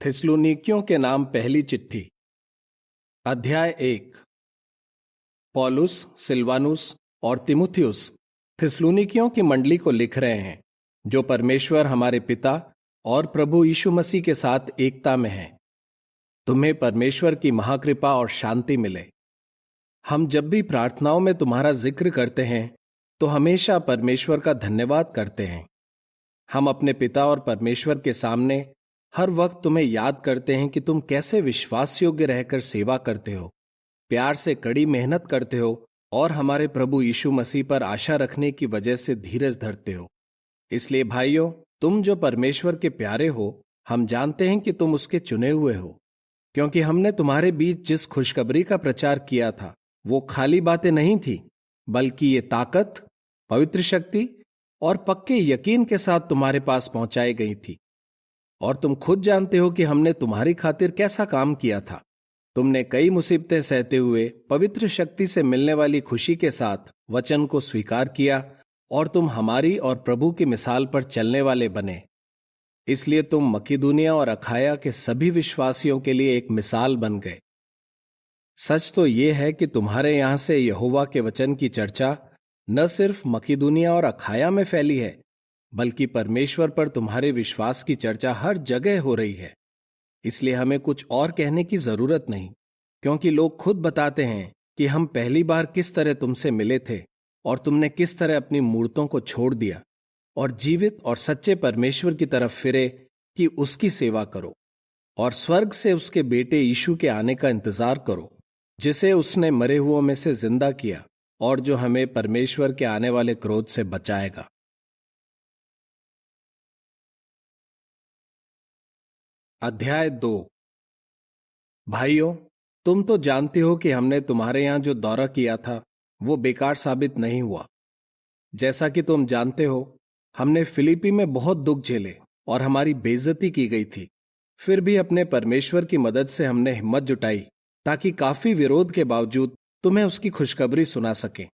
थिस्सलुनीकियों के नाम पहली चिट्ठी। अध्याय 1। पौलुस, सिलवानुस और तिमुथियुस थिस्सलुनीकियों की मंडली को लिख रहे हैं, जो परमेश्वर हमारे पिता और प्रभु यीशु मसीह के साथ एकता में हैं। तुम्हें परमेश्वर की महाकृपा और शांति मिले। हम जब भी प्रार्थनाओं में तुम्हारा जिक्र करते हैं तो हमेशा परमेश्वर का धन्यवाद करते हैं। हम अपने पिता और परमेश्वर के सामने हर वक्त तुम्हें याद करते हैं कि तुम कैसे विश्वास योग्य रहकर सेवा करते हो, प्यार से कड़ी मेहनत करते हो और हमारे प्रभु यीशु मसीह पर आशा रखने की वजह से धीरज धरते हो। इसलिए भाइयों, तुम जो परमेश्वर के प्यारे हो, हम जानते हैं कि तुम उसके चुने हुए हो, क्योंकि हमने तुम्हारे बीच जिस खुशखबरी का प्रचार किया था वो खाली बातें नहीं थी, बल्कि ये ताकत, पवित्र शक्ति और पक्के यकीन के साथ तुम्हारे पास पहुंचाई गई थी। और तुम खुद जानते हो कि हमने तुम्हारी खातिर कैसा काम किया था। तुमने कई मुसीबतें सहते हुए पवित्र शक्ति से मिलने वाली खुशी के साथ वचन को स्वीकार किया और तुम हमारी और प्रभु की मिसाल पर चलने वाले बने। इसलिए तुम मकिदुनिया और अखाया के सभी विश्वासियों के लिए एक मिसाल बन गए। सच तो यह है कि तुम्हारे यहां से यहोवा के वचन की चर्चा न सिर्फ मकिदुनिया और अखाया में फैली है, बल्कि परमेश्वर पर तुम्हारे विश्वास की चर्चा हर जगह हो रही है। इसलिए हमें कुछ और कहने की जरूरत नहीं, क्योंकि लोग खुद बताते हैं कि हम पहली बार किस तरह तुमसे मिले थे और तुमने किस तरह अपनी मूर्तों को छोड़ दिया और जीवित और सच्चे परमेश्वर की तरफ फिरे कि उसकी सेवा करो और स्वर्ग से उसके बेटे यीशु के आने का इंतजार करो, जिसे उसने मरे हुओं में से जिंदा किया और जो हमें परमेश्वर के आने वाले क्रोध से बचाएगा। अध्याय 2। भाइयों, तुम तो जानते हो कि हमने तुम्हारे यहां जो दौरा किया था वो बेकार साबित नहीं हुआ। जैसा कि तुम जानते हो, हमने फिलिपी में बहुत दुख झेले और हमारी बेइज्जती की गई थी। फिर भी अपने परमेश्वर की मदद से हमने हिम्मत जुटाई ताकि काफी विरोध के बावजूद तुम्हें उसकी खुशखबरी सुना सकें।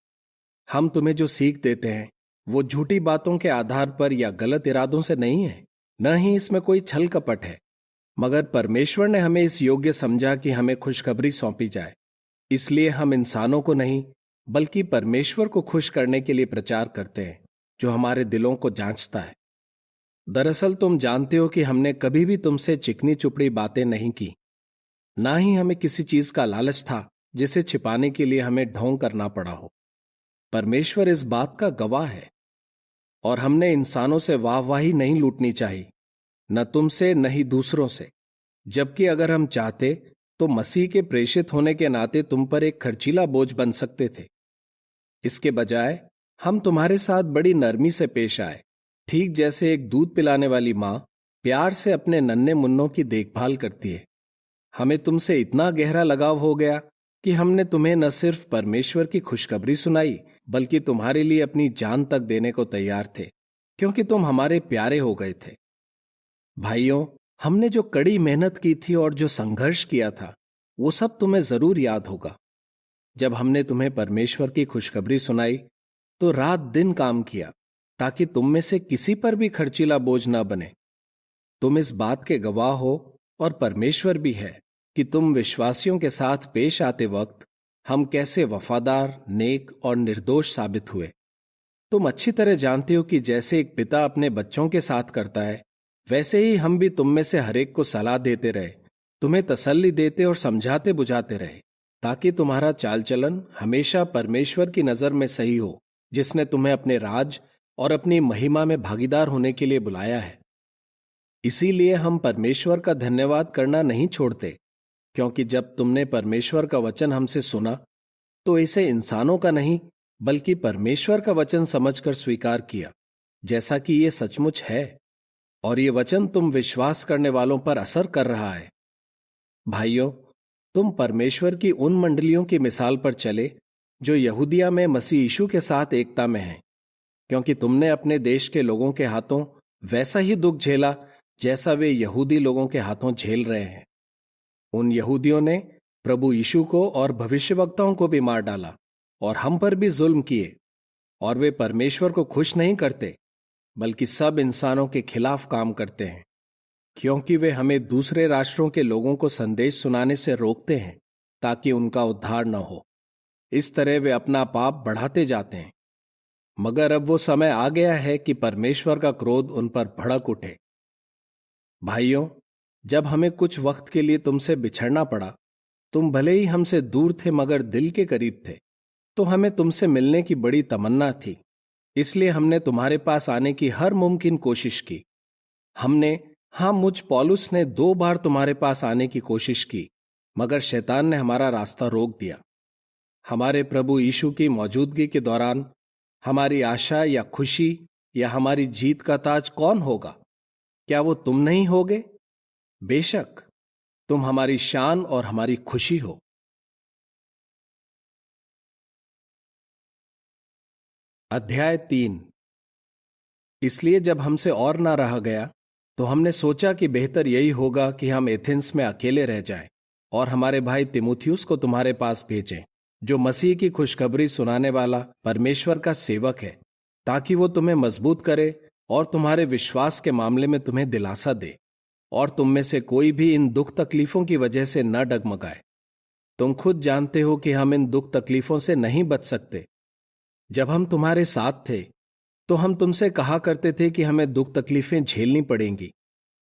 हम तुम्हें जो सीख देते हैं वो झूठी बातों के आधार पर या गलत इरादों से नहीं है, न ही इसमें कोई छल कपट है, मगर परमेश्वर ने हमें इस योग्य समझा कि हमें खुशखबरी सौंपी जाए। इसलिए हम इंसानों को नहीं, बल्कि परमेश्वर को खुश करने के लिए प्रचार करते हैं, जो हमारे दिलों को जांचता है। दरअसल तुम जानते हो कि हमने कभी भी तुमसे चिकनी चुपड़ी बातें नहीं की, ना ही हमें किसी चीज का लालच था जिसे छिपाने के लिए हमें ढोंग करना पड़ा हो। परमेश्वर इस बात का गवाह है। और हमने इंसानों से वाहवाही नहीं लूटनी चाहिए, न तुमसे न ही दूसरों से, जबकि अगर हम चाहते तो मसीह के प्रेषित होने के नाते तुम पर एक खर्चीला बोझ बन सकते थे। इसके बजाय हम तुम्हारे साथ बड़ी नरमी से पेश आए, ठीक जैसे एक दूध पिलाने वाली मां प्यार से अपने नन्हे मुन्नों की देखभाल करती है। हमें तुमसे इतना गहरा लगाव हो गया कि हमने तुम्हें न सिर्फ परमेश्वर की खुशखबरी सुनाई, बल्कि तुम्हारे लिए अपनी जान तक देने को तैयार थे, क्योंकि तुम हमारे प्यारे हो गए थे। भाइयों, हमने जो कड़ी मेहनत की थी और जो संघर्ष किया था वो सब तुम्हें जरूर याद होगा। जब हमने तुम्हें परमेश्वर की खुशखबरी सुनाई तो रात दिन काम किया ताकि तुम में से किसी पर भी खर्चीला बोझ ना बने। तुम इस बात के गवाह हो और परमेश्वर भी है कि तुम विश्वासियों के साथ पेश आते वक्त हम कैसे वफादार, नेक और निर्दोष साबित हुए। तुम अच्छी तरह जानते हो कि जैसे एक पिता अपने बच्चों के साथ करता है, वैसे ही हम भी तुम में से हरेक को सलाह देते रहे, तुम्हें तसल्ली देते और समझाते बुझाते रहे, ताकि तुम्हारा चाल चलन हमेशा परमेश्वर की नजर में सही हो, जिसने तुम्हें अपने राज और अपनी महिमा में भागीदार होने के लिए बुलाया है। इसीलिए हम परमेश्वर का धन्यवाद करना नहीं छोड़ते, क्योंकि जब तुमने परमेश्वर का वचन हमसे सुना तो इसे इंसानों का नहीं, बल्कि परमेश्वर का वचन समझकर स्वीकार किया, जैसा कि ये सचमुच है, और ये वचन तुम विश्वास करने वालों पर असर कर रहा है। भाइयों, तुम परमेश्वर की उन मंडलियों की मिसाल पर चले जो यहूदिया में मसीह यीशु के साथ एकता में हैं, क्योंकि तुमने अपने देश के लोगों के हाथों वैसा ही दुख झेला जैसा वे यहूदी लोगों के हाथों झेल रहे हैं। उन यहूदियों ने प्रभु यीशु को और भविष्यवक्ताओं को भी मार डाला और हम पर भी जुल्म किए, और वे परमेश्वर को खुश नहीं करते, बल्कि सब इंसानों के खिलाफ काम करते हैं। क्योंकि वे हमें दूसरे राष्ट्रों के लोगों को संदेश सुनाने से रोकते हैं ताकि उनका उद्धार न हो। इस तरह वे अपना पाप बढ़ाते जाते हैं। मगर अब वो समय आ गया है कि परमेश्वर का क्रोध उन पर भड़क उठे। भाइयों, जब हमें कुछ वक्त के लिए तुमसे बिछड़ना पड़ा, तुम भले ही हमसे दूर थे मगर दिल के करीब थे, तो हमें तुमसे मिलने की बड़ी तमन्ना थी। इसलिए हमने तुम्हारे पास आने की हर मुमकिन कोशिश की। मुझ पौलुस ने 2 बार तुम्हारे पास आने की कोशिश की, मगर शैतान ने हमारा रास्ता रोक दिया। हमारे प्रभु यीशु की मौजूदगी के दौरान हमारी आशा या खुशी या हमारी जीत का ताज कौन होगा? क्या वो तुम नहीं होगे? बेशक तुम हमारी शान और हमारी खुशी हो। अध्याय 3। इसलिए जब हमसे और ना रहा गया तो हमने सोचा कि बेहतर यही होगा कि हम एथेंस में अकेले रह जाएं और हमारे भाई तिमुथियुस को तुम्हारे पास भेजें, जो मसीह की खुशखबरी सुनाने वाला परमेश्वर का सेवक है, ताकि वो तुम्हें मजबूत करे और तुम्हारे विश्वास के मामले में तुम्हें दिलासा दे, और तुम में से कोई भी इन दुख तकलीफों की वजह से न डगमगाए। तुम खुद जानते हो कि हम इन दुख तकलीफों से नहीं बच सकते। जब हम तुम्हारे साथ थे तो हम तुमसे कहा करते थे कि हमें दुख तकलीफें झेलनी पड़ेंगी,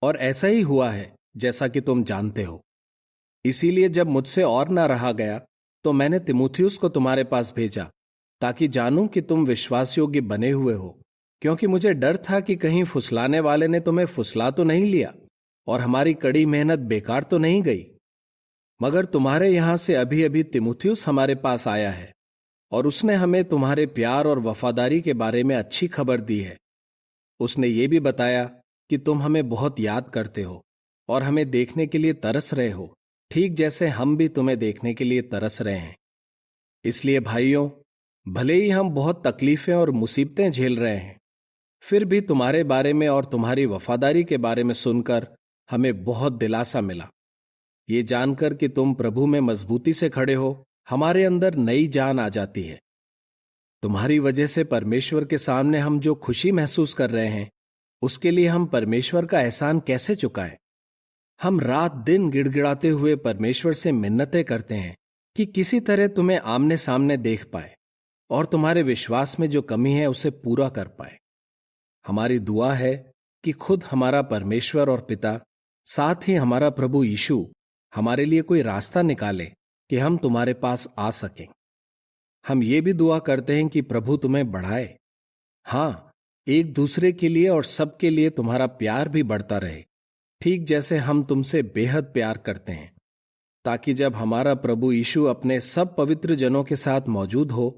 और ऐसा ही हुआ है जैसा कि तुम जानते हो। इसीलिए जब मुझसे और ना रहा गया तो मैंने तिमुथियुस को तुम्हारे पास भेजा, ताकि जानूं कि तुम विश्वास योग्य बने हुए हो, क्योंकि मुझे डर था कि कहीं फुसलाने वाले ने तुम्हें फुसला तो नहीं लिया और हमारी कड़ी मेहनत बेकार तो नहीं गई। मगर तुम्हारे यहां से अभी अभी तिमुथियुस हमारे पास आया है, और उसने हमें तुम्हारे प्यार और वफादारी के बारे में अच्छी खबर दी है। उसने ये भी बताया कि तुम हमें बहुत याद करते हो और हमें देखने के लिए तरस रहे हो, ठीक जैसे हम भी तुम्हें देखने के लिए तरस रहे हैं। इसलिए भाइयों, भले ही हम बहुत तकलीफें और मुसीबतें झेल रहे हैं, फिर भी तुम्हारे बारे में और तुम्हारी वफादारी के बारे में सुनकर हमें बहुत दिलासा मिला। ये जानकर कि तुम प्रभु में मजबूती से खड़े हो, हमारे अंदर नई जान आ जाती है। तुम्हारी वजह से परमेश्वर के सामने हम जो खुशी महसूस कर रहे हैं, उसके लिए हम परमेश्वर का एहसान कैसे चुकाएं? हम रात दिन गिड़गिड़ाते हुए परमेश्वर से मिन्नतें करते हैं कि किसी तरह तुम्हें आमने सामने देख पाए और तुम्हारे विश्वास में जो कमी है उसे पूरा कर पाए। हमारी दुआ है कि खुद हमारा परमेश्वर और पिता, साथ ही हमारा प्रभु यीशु हमारे लिए कोई रास्ता निकाले कि हम तुम्हारे पास आ सकें। हम ये भी दुआ करते हैं कि प्रभु तुम्हें बढ़ाए। एक दूसरे के लिए और सबके लिए तुम्हारा प्यार भी बढ़ता रहे, ठीक जैसे हम तुमसे बेहद प्यार करते हैं, ताकि जब हमारा प्रभु यीशु अपने सब पवित्र जनों के साथ मौजूद हो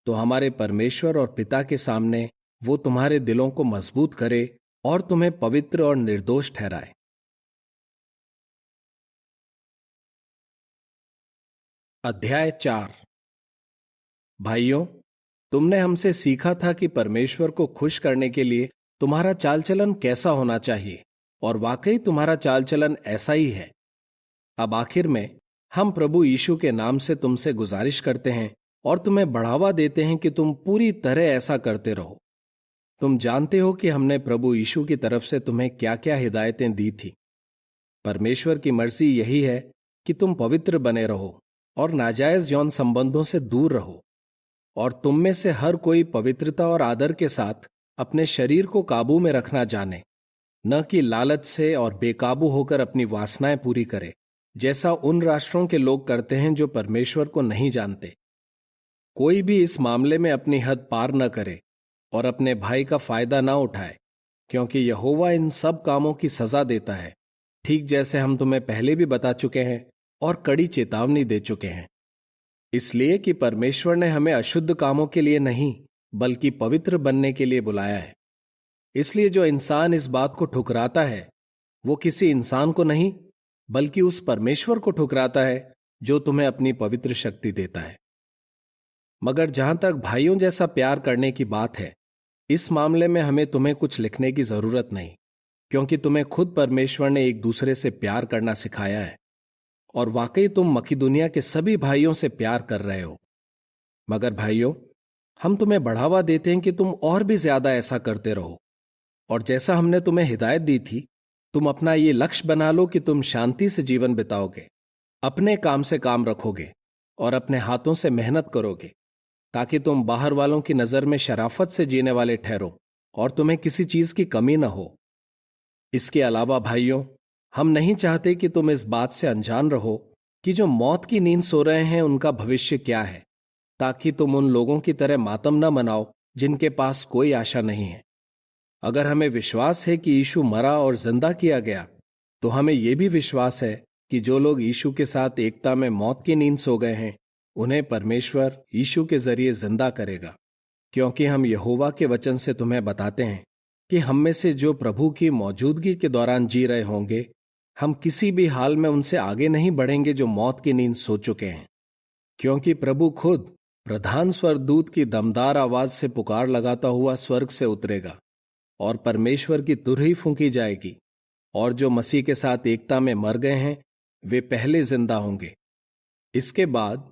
तो हमारे परमेश्वर और पिता के सामने वो तुम्हारे दिलों को मजबूत करे और तुम्हें पवित्र और निर्दोष ठहराए। अध्याय 4। भाइयों, तुमने हमसे सीखा था कि परमेश्वर को खुश करने के लिए तुम्हारा चाल चलन कैसा होना चाहिए, और वाकई तुम्हारा चाल चलन ऐसा ही है। अब आखिर में हम प्रभु यीशु के नाम से तुमसे गुजारिश करते हैं और तुम्हें बढ़ावा देते हैं कि तुम पूरी तरह ऐसा करते रहो। तुम जानते हो कि हमने प्रभु यीशु की तरफ से तुम्हें क्या क्या हिदायतें दी थी। परमेश्वर की मर्जी यही है कि तुम पवित्र बने रहो और नाजायज यौन संबंधों से दूर रहो, और तुम में से हर कोई पवित्रता और आदर के साथ अपने शरीर को काबू में रखना जाने, न कि लालच से और बेकाबू होकर अपनी वासनाएं पूरी करे, जैसा उन राष्ट्रों के लोग करते हैं जो परमेश्वर को नहीं जानते। कोई भी इस मामले में अपनी हद पार न करे और अपने भाई का फायदा न उठाए, क्योंकि यहोवा इन सब कामों की सजा देता है, ठीक जैसे हम तुम्हें पहले भी बता चुके हैं और कड़ी चेतावनी दे चुके हैं। इसलिए कि परमेश्वर ने हमें अशुद्ध कामों के लिए नहीं बल्कि पवित्र बनने के लिए बुलाया है। इसलिए जो इंसान इस बात को ठुकराता है वो किसी इंसान को नहीं बल्कि उस परमेश्वर को ठुकराता है जो तुम्हें अपनी पवित्र शक्ति देता है। मगर जहां तक भाइयों जैसा प्यार करने की बात है, इस मामले में हमें तुम्हें कुछ लिखने की जरूरत नहीं, क्योंकि तुम्हें खुद परमेश्वर ने एक दूसरे से प्यार करना सिखाया है, और वाकई तुम मकीदुनिया के सभी भाइयों से प्यार कर रहे हो। मगर भाइयों, हम तुम्हें बढ़ावा देते हैं कि तुम और भी ज्यादा ऐसा करते रहो, और जैसा हमने तुम्हें हिदायत दी थी तुम अपना ये लक्ष्य बना लो कि तुम शांति से जीवन बिताओगे, अपने काम से काम रखोगे और अपने हाथों से मेहनत करोगे, ताकि तुम बाहर वालों की नजर में शराफत से जीने वाले ठहरो और तुम्हें किसी चीज की कमी न हो। इसके अलावा भाइयों, हम नहीं चाहते कि तुम इस बात से अनजान रहो कि जो मौत की नींद सो रहे हैं उनका भविष्य क्या है, ताकि तुम उन लोगों की तरह मातम न मनाओ जिनके पास कोई आशा नहीं है। अगर हमें विश्वास है कि यीशु मरा और जिंदा किया गया, तो हमें यह भी विश्वास है कि जो लोग यीशु के साथ एकता में मौत की नींद सो गए हैं, उन्हें परमेश्वर यीशु के जरिए जिंदा करेगा। क्योंकि हम यहोवा के वचन से तुम्हें बताते हैं कि हम में से जो प्रभु की मौजूदगी के दौरान जी रहे होंगे, हम किसी भी हाल में उनसे आगे नहीं बढ़ेंगे जो मौत की नींद सो चुके हैं। क्योंकि प्रभु खुद प्रधान स्वर्गदूत की दमदार आवाज से पुकार लगाता हुआ स्वर्ग से उतरेगा और परमेश्वर की तुरही फूंकी जाएगी, और जो मसीह के साथ एकता में मर गए हैं वे पहले जिंदा होंगे। इसके बाद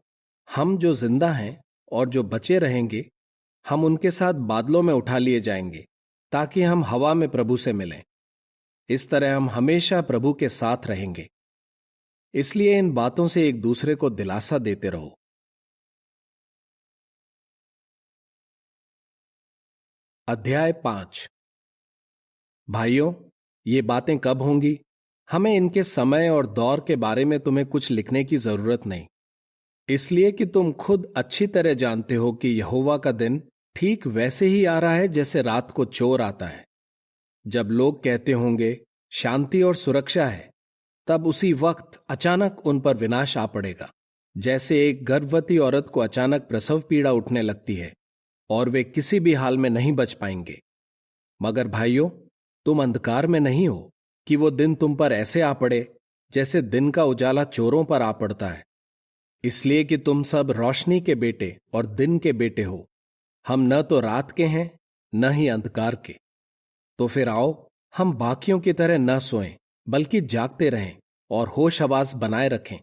हम जो जिंदा हैं और जो बचे रहेंगे, हम उनके साथ बादलों में उठा लिए जाएंगे, ताकि हम हवा में प्रभु से मिलें। इस तरह हम हमेशा प्रभु के साथ रहेंगे। इसलिए इन बातों से एक दूसरे को दिलासा देते रहो। अध्याय 5। भाइयों, ये बातें कब होंगी? हमें इनके समय और दौर के बारे में तुम्हें कुछ लिखने की जरूरत नहीं, इसलिए कि तुम खुद अच्छी तरह जानते हो कि यहोवा का दिन ठीक वैसे ही आ रहा है जैसे रात को चोर आता है। जब लोग कहते होंगे शांति और सुरक्षा है, तब उसी वक्त अचानक उन पर विनाश आ पड़ेगा, जैसे एक गर्भवती औरत को अचानक प्रसव पीड़ा उठने लगती है और वे किसी भी हाल में नहीं बच पाएंगे। मगर भाइयों, तुम अंधकार में नहीं हो कि वो दिन तुम पर ऐसे आ पड़े जैसे दिन का उजाला चोरों पर आ पड़ता है। इसलिए कि तुम सब रोशनी के बेटे और दिन के बेटे हो। हम न तो रात के हैं न ही अंधकार के। तो फिर आओ, हम बाकियों की तरह न सोएं, बल्कि जागते रहें और होश हवास बनाए रखें।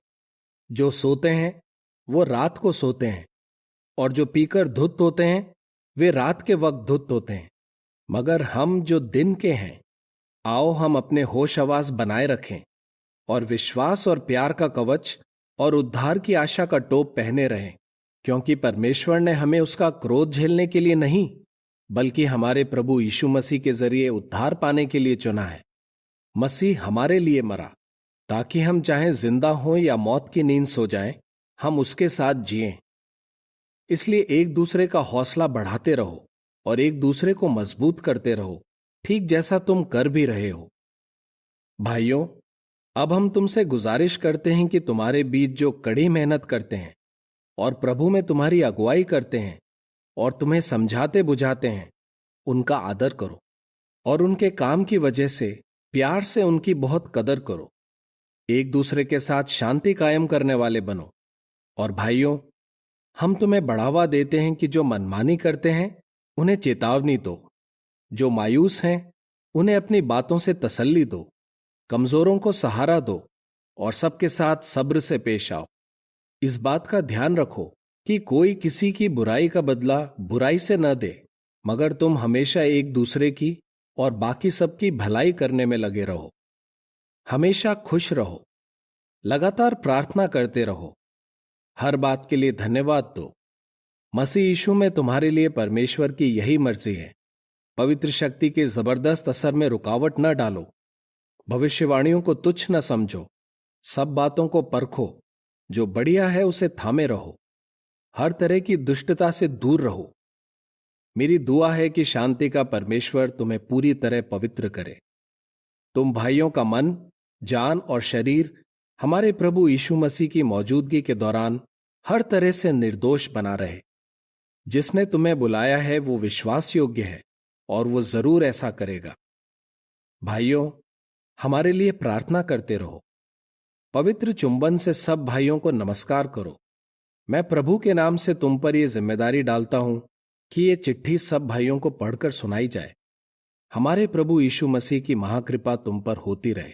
जो सोते हैं वो रात को सोते हैं, और जो पीकर धुत होते हैं वे रात के वक्त धुत होते हैं। मगर हम जो दिन के हैं, आओ हम अपने होश हवास बनाए रखें और विश्वास और प्यार का कवच और उद्धार की आशा का टोप पहने रहें। क्योंकि परमेश्वर ने हमें उसका क्रोध झेलने के लिए नहीं, बल्कि हमारे प्रभु यीशु मसीह के जरिए उद्धार पाने के लिए चुना है। मसीह हमारे लिए मरा, ताकि हम चाहे जिंदा हों या मौत की नींद सो जाएं, हम उसके साथ जिएं। इसलिए एक दूसरे का हौसला बढ़ाते रहो और एक दूसरे को मजबूत करते रहो, ठीक जैसा तुम कर भी रहे हो। भाइयों, अब हम तुमसे गुजारिश करते हैं कि तुम्हारे बीच जो कड़ी मेहनत करते हैं और प्रभु में तुम्हारी अगुवाई करते हैं और तुम्हें समझाते बुझाते हैं, उनका आदर करो और उनके काम की वजह से प्यार से उनकी बहुत कदर करो। एक दूसरे के साथ शांति कायम करने वाले बनो। और भाइयों, हम तुम्हें बढ़ावा देते हैं कि जो मनमानी करते हैं उन्हें चेतावनी दो, जो मायूस हैं उन्हें अपनी बातों से तसल्ली दो, कमजोरों को सहारा दो और सबके साथ सब्र से पेश आओ। इस बात का ध्यान रखो कि कोई किसी की बुराई का बदला बुराई से न दे, मगर तुम हमेशा एक दूसरे की और बाकी सबकी भलाई करने में लगे रहो। हमेशा खुश रहो, लगातार प्रार्थना करते रहो, हर बात के लिए धन्यवाद दो। मसीह यीशु में तुम्हारे लिए परमेश्वर की यही मर्जी है। पवित्र शक्ति के जबरदस्त असर में रुकावट न डालो, भविष्यवाणियों को तुच्छ न समझो, सब बातों को परखो, जो बढ़िया है उसे थामे रहो, हर तरह की दुष्टता से दूर रहो। मेरी दुआ है कि शांति का परमेश्वर तुम्हें पूरी तरह पवित्र करे। तुम भाइयों का मन, जान और शरीर हमारे प्रभु यीशु मसीह की मौजूदगी के दौरान हर तरह से निर्दोष बना रहे। जिसने तुम्हें बुलाया है वो विश्वास योग्य है और वो जरूर ऐसा करेगा। भाइयों, हमारे लिए प्रार्थना करते रहो। पवित्र चुंबन से सब भाइयों को नमस्कार करो। मैं प्रभु के नाम से तुम पर यह जिम्मेदारी डालता हूं कि ये चिट्ठी सब भाइयों को पढ़कर सुनाई जाए। हमारे प्रभु यीशु मसीह की महाकृपा तुम पर होती रहे।